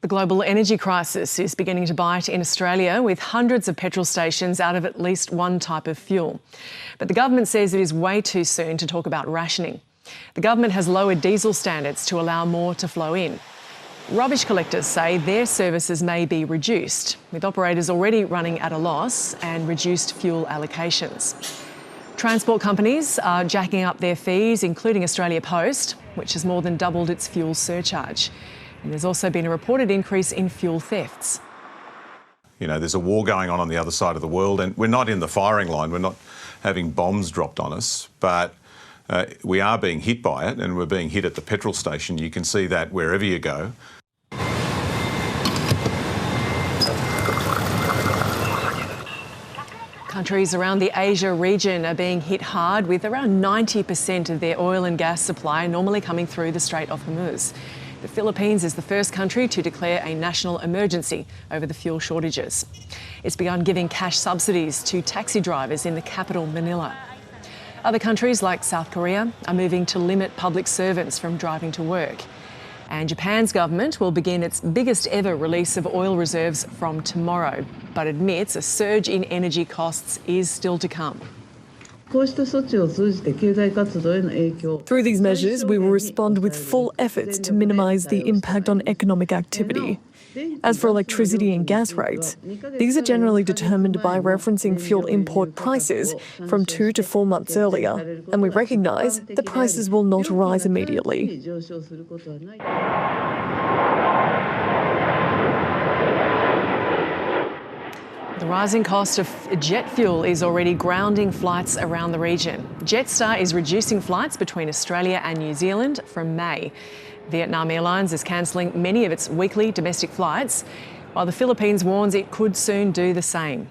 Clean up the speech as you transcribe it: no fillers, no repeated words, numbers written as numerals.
The global energy crisis is beginning to bite in Australia, with hundreds of petrol stations out of at least one type of fuel. But the government says it is way too soon to talk about rationing. The government has lowered diesel standards to allow more to flow in. Rubbish collectors say their services may be reduced, with operators already running at a loss and reduced fuel allocations. Transport companies are jacking up their fees, including Aus Post, which has more than doubled its fuel surcharge. And there's also been a reported increase in fuel thefts. You know, there's a war going on the other side of the world, and we're not in the firing line. We're not having bombs dropped on us, but we are being hit by it, and we're being hit at the petrol station. You can see that wherever you go. Countries around the Asia region are being hit hard, with around 90% of their oil and gas supply normally coming through the Strait of Hormuz. The Philippines is the first country to declare a national emergency over the fuel shortages. It's begun giving cash subsidies to taxi drivers in the capital, Manila. Other countries like South Korea are moving to limit public servants from driving to work. And Japan's government will begin its biggest ever release of oil reserves from tomorrow, but admits a surge in energy costs is still to come. Through these measures, we will respond with full efforts to minimise the impact on economic activity. As for electricity and gas rates, these are generally determined by referencing fuel import prices from 2 to 4 months earlier, and we recognise that prices will not rise immediately. The rising cost of jet fuel is already grounding flights around the region. Jetstar is reducing flights between Australia and New Zealand from May. Vietnam Airlines is cancelling many of its weekly domestic flights, while the Philippines warns it could soon do the same.